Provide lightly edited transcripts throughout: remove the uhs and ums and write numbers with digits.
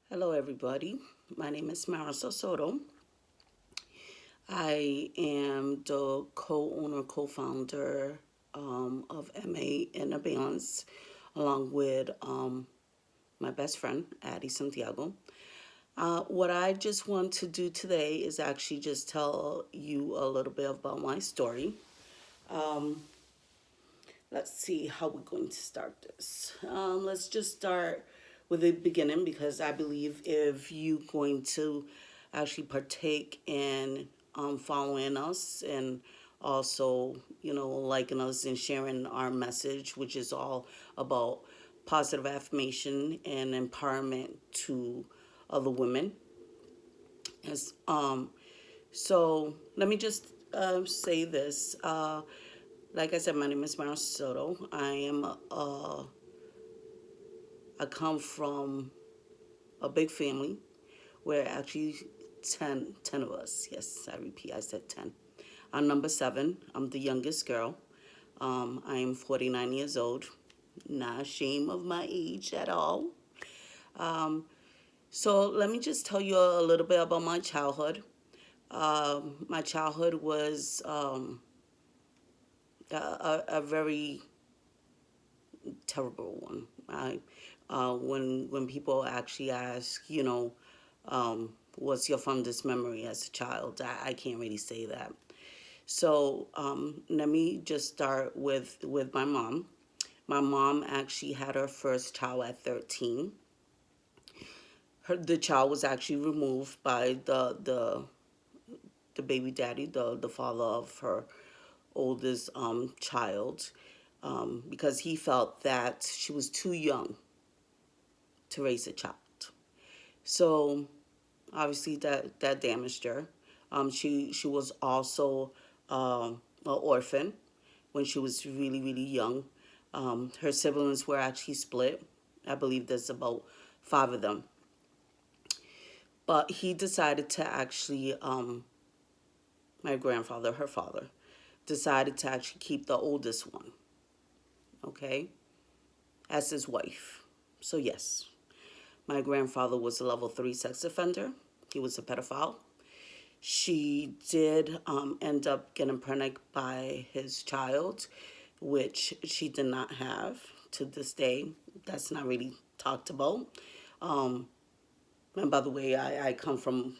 Hello, everybody. My name is Marisol Soto. I am the co-owner, co-founder of MA in a Balance, along with my best friend, Addie Santiago. What I just want to do today is actually just tell you a little bit about my story. Um, let's see how we're going to start this. Let's just start with the beginning because I believe if you're going to actually partake in following us and also, liking us and sharing our message, which is all about positive affirmation and empowerment to other women. As so let me just say this. Like I said, my name is Mara Soto. I come from a big family where actually 10 of us. Yes, I repeat, I said 10. I'm number 7. I'm the youngest girl. I am 49 years old. Not ashamed of my age at all. Um, so let me just tell you a little bit about my childhood. My childhood was a very terrible one. When people actually ask, what's your fondest memory as a child, I can't really say that. So let me just start with my mom. My mom actually had her first child at 13. The child was actually removed by the baby daddy, the father of her oldest child, because he felt that she was too young to raise a child. So obviously that damaged her. She was also an orphan when she was really really young. Her siblings were actually split. I believe there's about 5 of them. But he decided to actually, my grandfather, her father, decided to actually keep the oldest one, okay, as his wife. So yes, my grandfather was a level 3 sex offender. He was a pedophile. She did end up getting pregnant by his child, which she did not have to this day. That's not really talked about. Um, and by the way, I come from,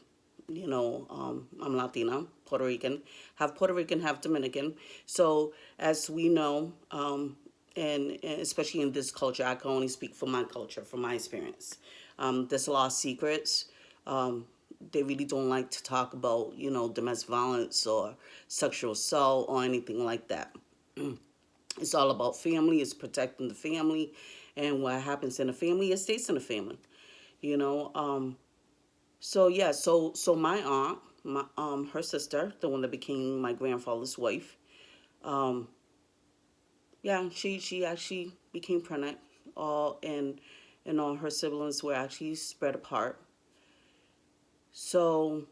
I'm Latina, Puerto Rican, half Puerto Rican, half Dominican. So as we know, and especially in this culture, I can only speak for my culture, from my experience. There's a lot of secrets. Um, they really don't like to talk about, domestic violence or sexual assault or anything like that. It's all about family. It's protecting the family, and what happens in the family, it stays in the family. You know. So yeah. So my aunt, her sister, the one that became my grandfather's wife. Um, yeah, she actually became pregnant. All and all her siblings were actually spread apart. So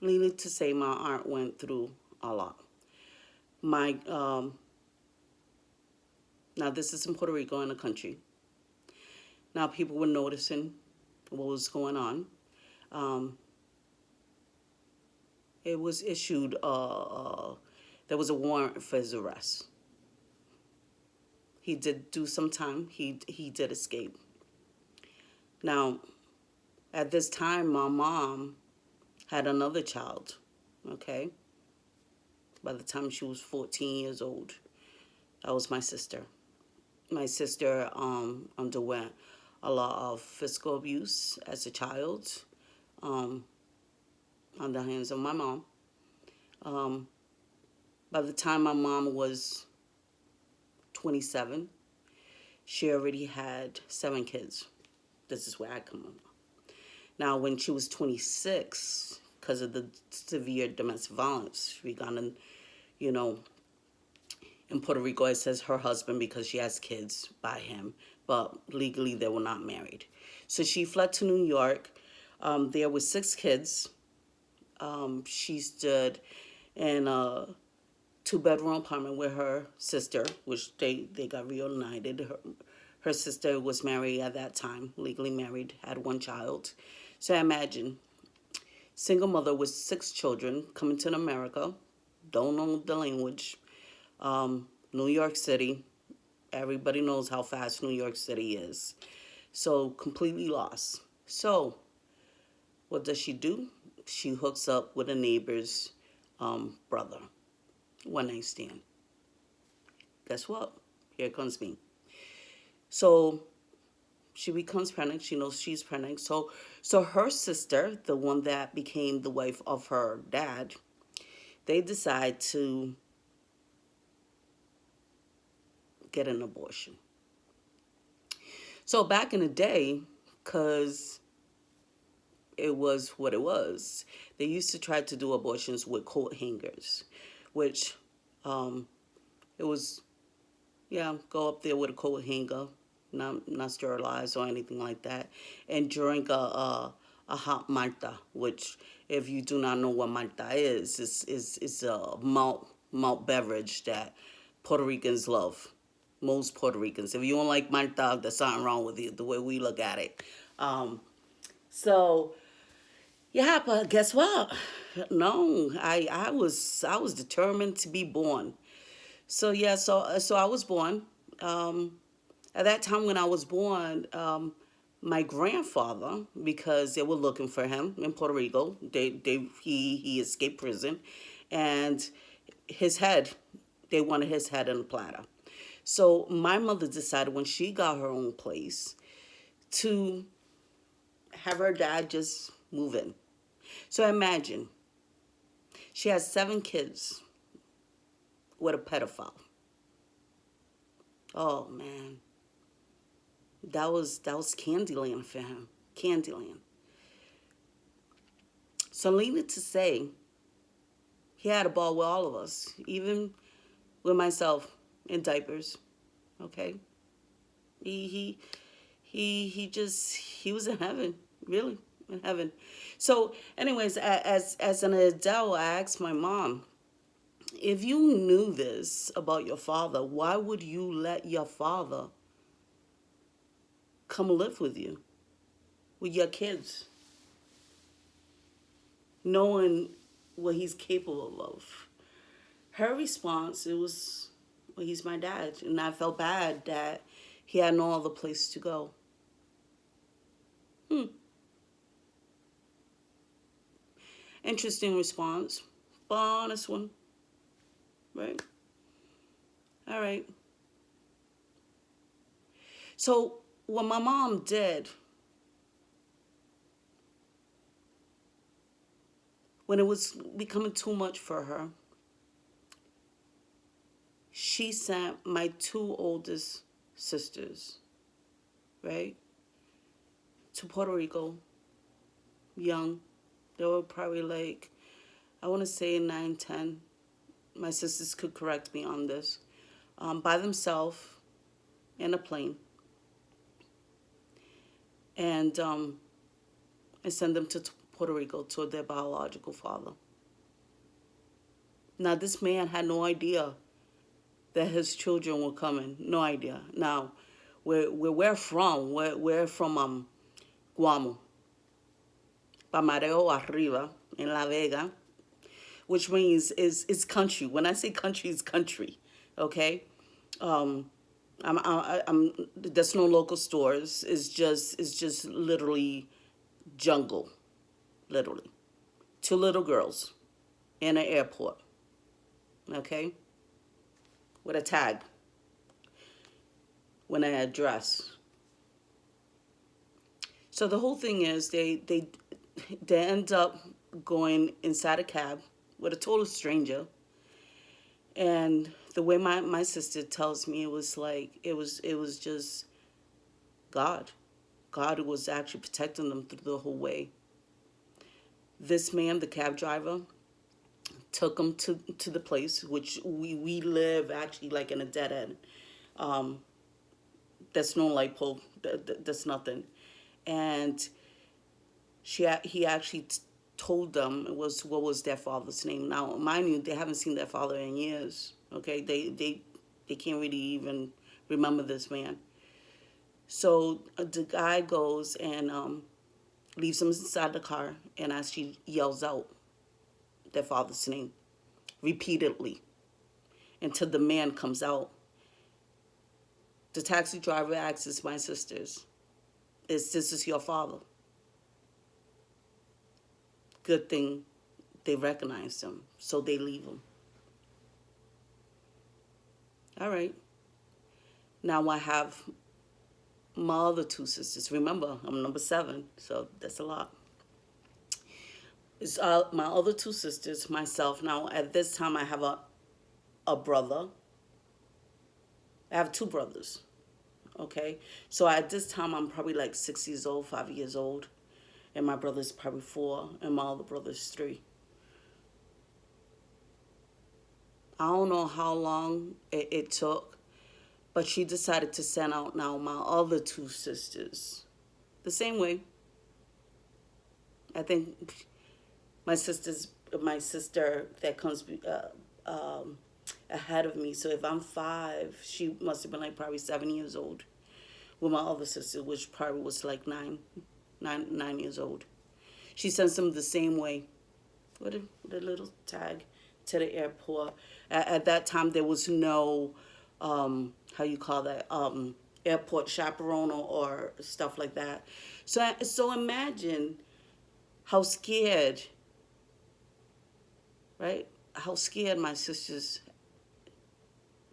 needless to say, my aunt went through a lot. My Now this is in Puerto Rico in the country. Now people were noticing what was going on. Um, it was issued. There was a warrant for his arrest. He did do some time. He did escape. Now at this time, my mom had another child. Okay, by the time she was 14 years old, that was my sister. My sister underwent a lot of physical abuse as a child, um, on the hands of my mom. Um, by the time my mom was 27, she already had 7 kids. This is where I come from. Now, when she was 26, because of the severe domestic violence regarding, you know, in Puerto Rico, it says her husband because she has kids by him, but legally they were not married. So she fled to New York. There were 6 kids. She stood in a 2-bedroom apartment with her sister, which they got reunited. Her sister was married at that time, legally married, had one child. So imagine, single mother with 6 children coming to America, don't know the language. New York City, everybody knows how fast New York City is. So completely lost. So what does she do? She hooks up with a neighbor's brother. One night stand. Guess what? Here comes me. So she becomes pregnant. She knows she's pregnant. So her sister, the one that became the wife of her dad, they decide to get an abortion. So back in the day, because it was what it was, they used to try to do abortions with coat hangers, which it was, yeah, go up there with a coat hanger, not sterilized or anything like that, and drink a hot malta, which, if you do not know what malta is a malt beverage that Puerto Ricans love. Most Puerto Ricans. If you don't like malta, there's something wrong with you, the way we look at it. So yeah, but guess what? No, I was determined to be born. So yeah, so I was born. At that time when I was born, my grandfather, because they were looking for him in Puerto Rico, he escaped prison, and his head, they wanted his head in a platter. So my mother decided when she got her own place to have her dad just move in. So imagine, she has 7 kids with a pedophile. Oh man, that was Candyland for him. Candyland. So needless to say, he had a ball with all of us, even with myself in diapers. Okay, he he he was in heaven, really in heaven. So, anyways, as an adult, I asked my mom, if you knew this about your father, why would you let your father come live with your kids, knowing what he's capable of? Her response, it was, well, he's my dad. And I felt bad that he had no other place to go. Interesting response. But honest one. Right? All right. So what my mom did, when it was becoming too much for her, she sent my 2 oldest sisters, right, to Puerto Rico, young. They were probably like, I want to say 9, 10. My sisters could correct me on this. By themselves in a plane. And I sent them to Puerto Rico to their biological father. Now, this man had no idea that his children were coming. No idea. Now, where we're from, we're from Guamo, Pamareo Arriba, in La Vega, which means is country. When I say country, it's country, okay? There's no local stores. It's just literally jungle, literally. 2 little girls in an airport, okay, with a tag, with an address. So the whole thing is they end up going inside a cab with a total stranger. And the way my sister tells me, it was like it was just God. God was actually protecting them through the whole way. This man, the cab driver, took them to the place, which we live actually like in a dead end. That's no light pole. That's nothing. And he actually told them what was their father's name. Now, mind you, they haven't seen their father in years. Okay, they can't really even remember this man. So the guy goes and leaves him inside the car, and as she yells out their father's name repeatedly until the man comes out, the taxi driver asks my sisters, "Is this is your father?" Good thing they recognize him, so they leave him. All right. Now I have my other two sisters. Remember, I'm number 7, so that's a lot. It's my other two sisters, myself. Now at this time, I have a brother. I have two brothers. Okay, so at this time, I'm probably like 6 years old, 5 years old, and my brother's probably 4, and my other brother's 3. I don't know how long it took, but she decided to send out now my other two sisters the same way. I think my sister that comes ahead of me. So if I'm 5, she must have been like probably 7 years old. With my other sister, which probably was like 9 years old. She sends them the same way with a little tag to the airport. At that time, there was no, how you call that, airport chaperone or stuff like that. So imagine how scared, right? How scared my sisters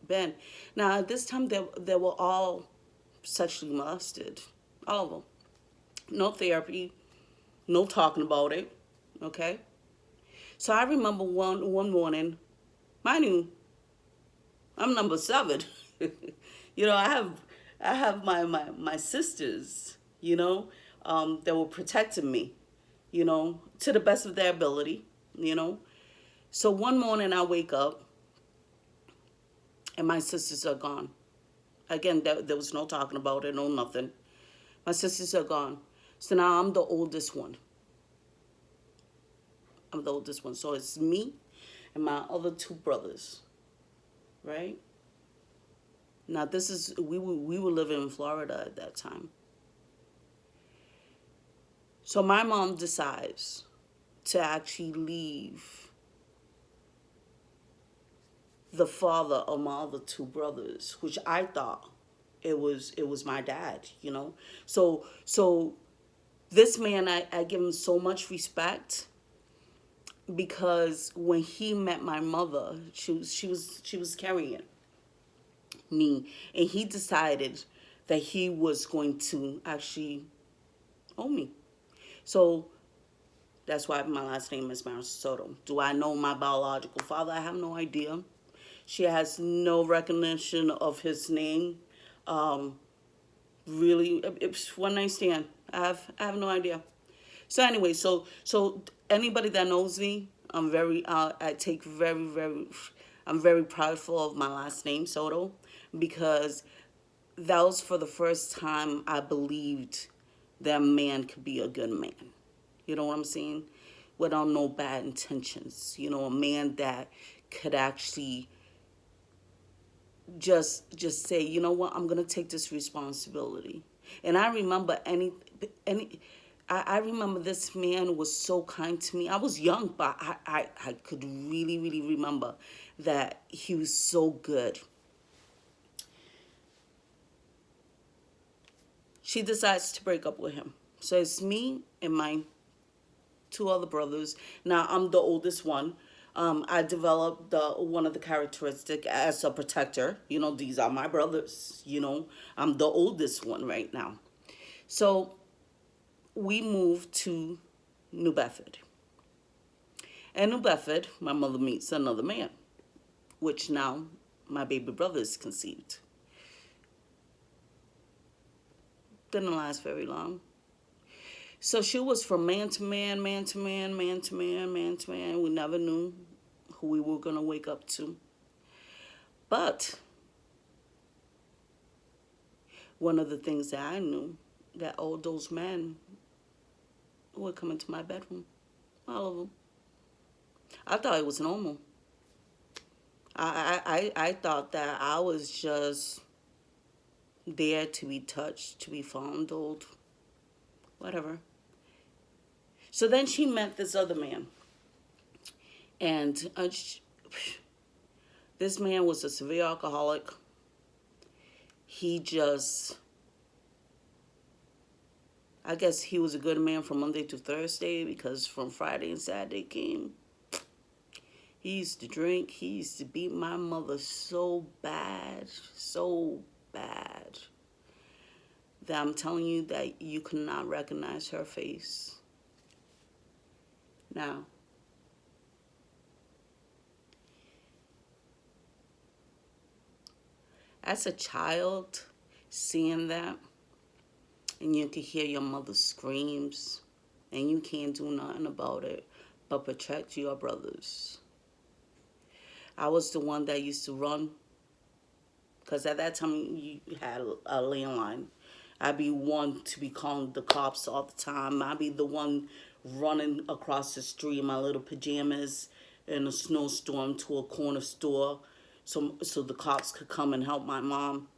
been. Now at this time, they were all sexually molested, all of them. No therapy, no talking about it. Okay. So I remember one morning, mind you, I'm number 7. I have my sisters, that were protecting me, to the best of their ability, you know. So one morning I wake up and my sisters are gone. Again, there was no talking about it, no nothing. My sisters are gone. So now I'm the oldest one. I'm the oldest one. So it's me and my other two brothers, right? Now this is we were living in Florida at that time. So my mom decides to actually leave the father of my other two brothers, which I thought it was my dad. So this man, I give him so much respect because when he met my mother, she was carrying me, and he decided that he was going to actually own me. So that's why my last name is Soto. Do I know my biological father? I have no idea. She has no recognition of his name. Um, really, it's one night stand. I have no idea. So anyway, so anybody that knows me, I take I'm very proudful of my last name Soto, because that was for the first time I believed that a man could be a good man. You know what I'm saying? Without no bad intentions. A man that could actually just say, you know what, I'm gonna take this responsibility. And I remember any I remember this man was so kind to me. I was young, but I could really, really remember that he was so good. She decides to break up with him. So it's me and my two other brothers. Now I'm the oldest one. I developed one of the characteristic as a protector. These are my brothers. I'm the oldest one right now. So we moved to New Bedford. In New Bedford, my mother meets another man, which now my baby brother is conceived. Didn't last very long. So she was from man to man, man to man, man to man, man to man. We never knew who we were going to wake up to. But one of the things that I knew, that all those men would come into my bedroom. All of them. I thought it was normal. I thought that I was just there to be touched, to be fondled, whatever. So then she met this other man. And this man was a severe alcoholic. He just, I guess he was a good man from Monday to Thursday, because from Friday and Saturday came, he used to drink. He used to beat my mother so bad, that I'm telling you that you could not recognize her face. Now, as a child, seeing that, and you can hear your mother's screams, and you can't do nothing about it but protect your brothers. I was the one that used to run, because at that time you had a landline. I'd be one to be calling the cops all the time. I'd be the one running across the street in my little pajamas in a snowstorm to a corner store, so the cops could come and help my mom.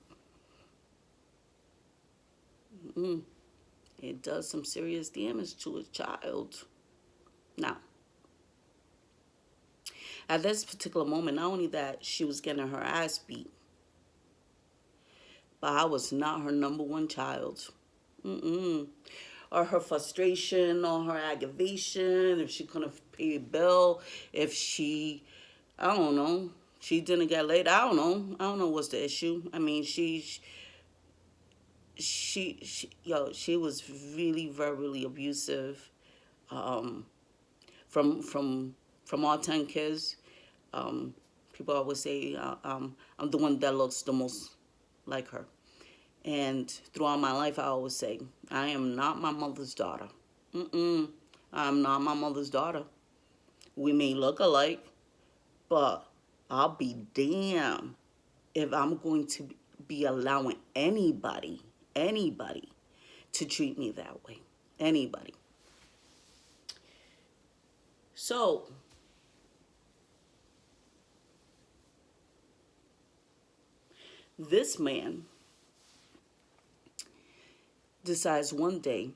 It does some serious damage to a child. Now, at this particular moment, not only that she was getting her ass beat, but I was not her number one child. Or her frustration, or her aggravation, if she couldn't pay a bill, if she, I don't know, she didn't get laid. I don't know what's the issue. I mean, she was really verbally abusive. Um, from all 10 kids, people always say I'm the one that looks the most like her. And throughout my life, I always say, I am not my mother's daughter. I'm not my mother's daughter. We may look alike, but I'll be damned if I'm going to be allowing anybody to treat me that way. Anybody. So, this man decides one day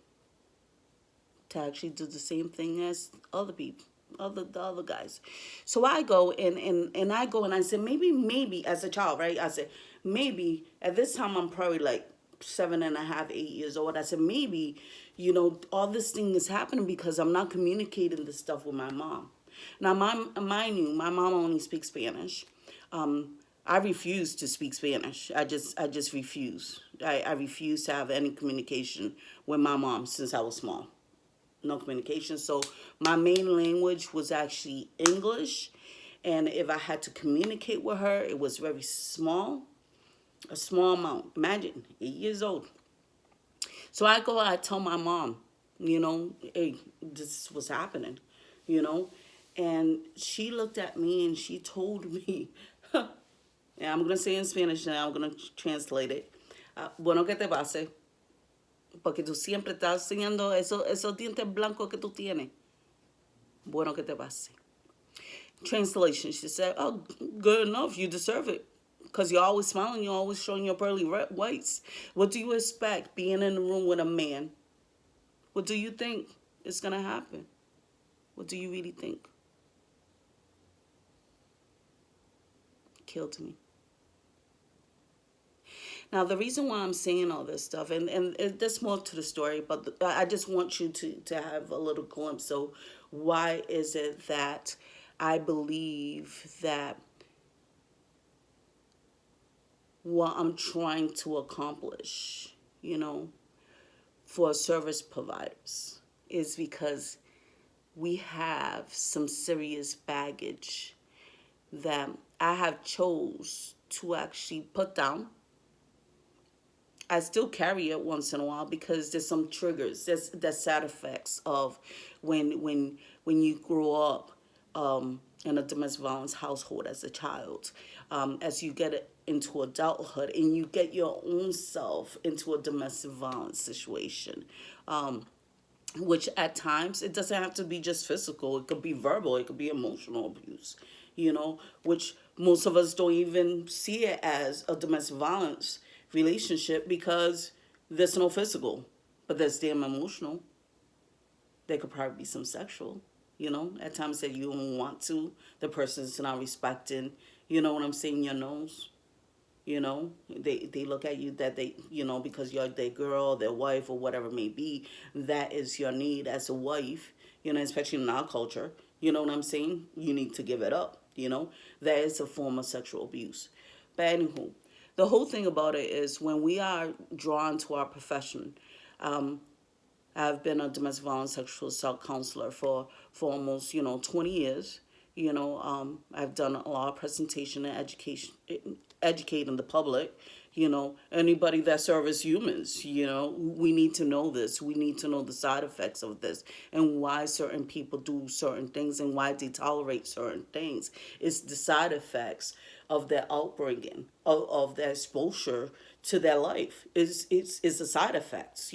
to actually do the same thing as other people, the other guys. So I go and I go and I said, maybe as a child, right? I said, maybe at this time I'm probably like 7.5, 8 years old. I said, maybe, all this thing is happening because I'm not communicating this stuff with my mom. Now, mind you, my mom only speaks Spanish. I refuse to speak Spanish. I just refuse. I refuse to have any communication with my mom since I was small. No communication. So my main language was actually English. And if I had to communicate with her, it was very small, a small amount. Imagine, 8 years old. So I tell my mom, hey, this is what's happening, And she looked at me and she told me, and I'm going to say in Spanish now, I'm going to translate it. Bueno, ¿qué te pase? Porque tú siempre estás enseñando esos dientes blancos que tú tienes. Bueno, ¿qué te pase? Translation, she said, oh, good enough, you deserve it. Because you're always smiling, you're always showing your pearly whites. What do you expect being in the room with a man? What do you think is going to happen? What do you really think? Killed me. Now, the reason why I'm saying all this stuff, and there's more to the story, but I just want you to have a little glimpse. So why is it that I believe that what I'm trying to accomplish, for service providers is because we have some serious baggage that I have chose to actually put down. I still carry it once in a while because there's some triggers. There's side effects of when you grow up in a domestic violence household as a child, as you get into adulthood and you get your own self into a domestic violence situation. Which at times it doesn't have to be just physical. It could be verbal. It could be emotional abuse, which most of us don't even see it as a domestic violence relationship because there's no physical, but there's damn emotional. There could probably be some sexual, at times that you don't want to. The person's not respecting, you know what I'm saying, your nose. They look at you that they, because you're their girl, their wife, or whatever it may be. That is your need as a wife, especially in our culture. You know what I'm saying? You need to give it up. That is a form of sexual abuse. But anywho, the whole thing about it is when we are drawn to our profession. I've been a domestic violence sexual assault counselor for almost 20 years. I've done a lot of presentation and education, educating the public. Anybody that serves humans. We need to know this. We need to know the side effects of this and why certain people do certain things and why they tolerate certain things. It's the side effects of their upbringing, of their exposure to their life. It's the side effects.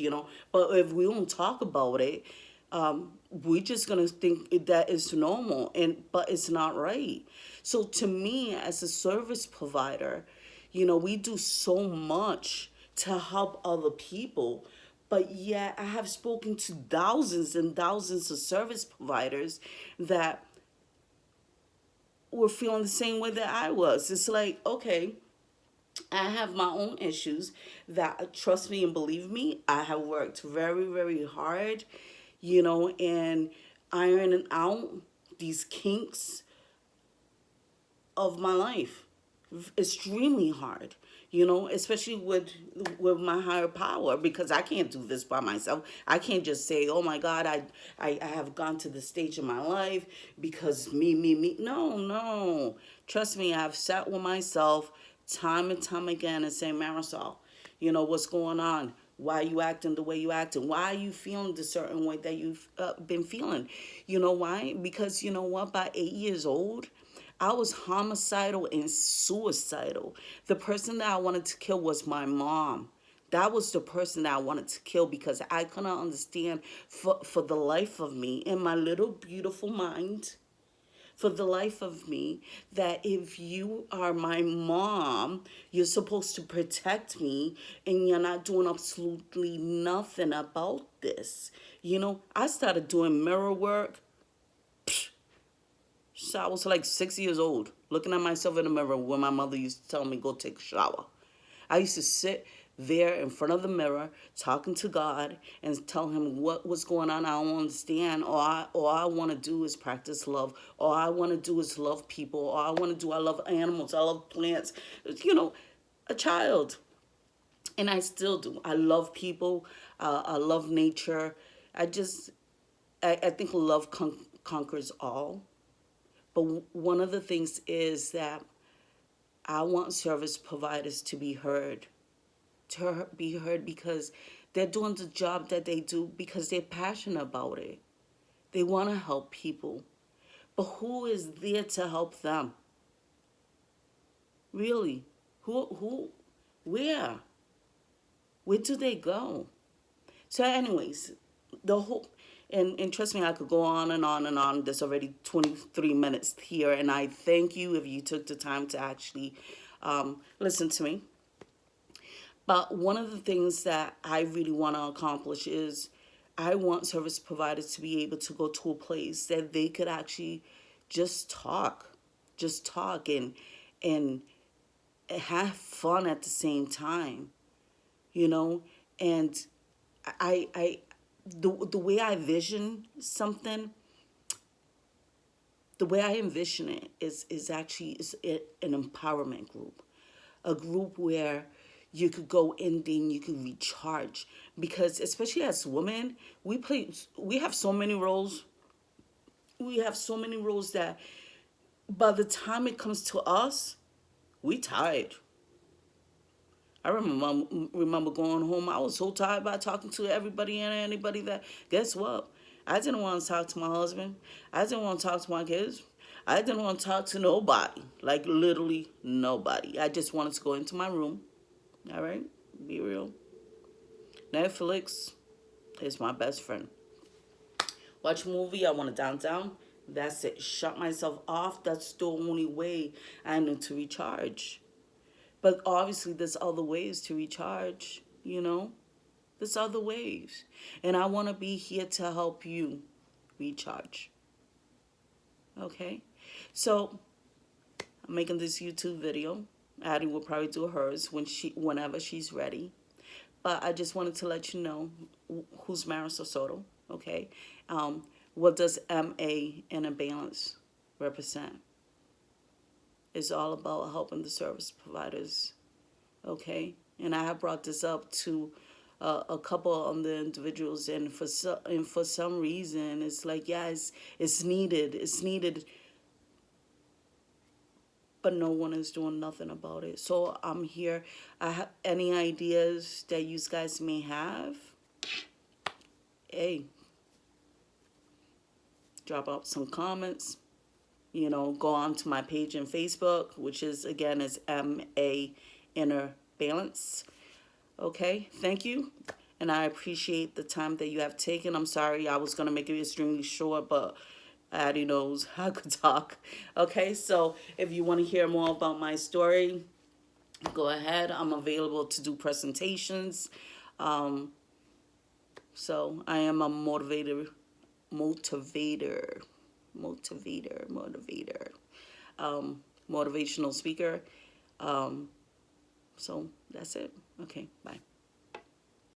But if we don't talk about it, we're just gonna think that it's normal, but it's not right. So to me, as a service provider, we do so much to help other people, but yet I have spoken to thousands and thousands of service providers that were feeling the same way that I was. It's like, okay, I have my own issues that, trust me and believe me, I have worked very, very hard, and ironing out these kinks of my life. Extremely hard, especially with my higher power, because I can't do this by myself. I can't just say, oh my God, I have gone to the stage in my life because me. No, no. Trust me, I've sat with myself time and time again and say, Marisol, what's going on? Why are you acting the way you acting? Why are you feeling the certain way that you've been feeling? You know why? Because you know what? By 8 years old, I was homicidal and suicidal. The person that I wanted to kill was my mom. That was the person that I wanted to kill because I couldn't understand for the life of me in my little beautiful mind, for the life of me, that if you are my mom, you're supposed to protect me and you're not doing absolutely nothing about this. I started doing mirror work. So I was like 6 years old, looking at myself in the mirror when my mother used to tell me, go take a shower. I used to sit there in front of the mirror, talking to God and tell him what was going on. I don't understand. All I want to do is practice love. All I want to do is love people. All I want to do, I love animals. I love plants. A child. And I still do. I love people. I love nature. I think love conquers all. But one of the things is that I want service providers to be heard, because they're doing the job that they do because they're passionate about it. They want to help people. But who is there to help them? Really? Who, where? Where do they go? So anyways, the whole, and trust me, I could go on and on and on. There's already 23 minutes here, and I thank you if you took the time to actually listen to me. But one of the things that I really want to accomplish is I want service providers to be able to go to a place that they could actually just talk, and have fun at the same time, and I the way I vision something, the way I envision it is actually an empowerment group, a group where you could go in there and you could recharge, because especially as women, we have so many roles. We have so many roles that by the time it comes to us, we tired. I remember going home. I was so tired by talking to everybody and anybody that, guess what? I didn't want to talk to my husband. I didn't want to talk to my kids. I didn't want to talk to nobody. Like literally nobody. I just wanted to go into my room. All right? Be real. Netflix is my best friend. Watch a movie. I want to downtown. That's it. Shut myself off. That's the only way I need to recharge. But obviously, there's other ways to recharge, There's other ways. And I want to be here to help you recharge. Okay? So, I'm making this YouTube video. Addie will probably do hers whenever she's ready. But I just wanted to let you know who's Marisol Soto, okay? What does MA in a balance represent? It's all about helping the service providers, okay? And I have brought this up to a couple of the individuals, and for some reason, it's like, yeah, it's needed, but no one is doing nothing about it. So I'm here. I have any ideas that you guys may have. Hey, drop out some comments. Go on to my page in Facebook, which is again is MA Inner Balance. Okay, thank you. And I appreciate the time that you have taken. I'm sorry I was going to make it extremely short, but Addie knows I could talk. Okay, so if you want to hear more about my story, go ahead. I'm available to do presentations. So I am a motivator, motivational speaker. So that's it. Okay, bye.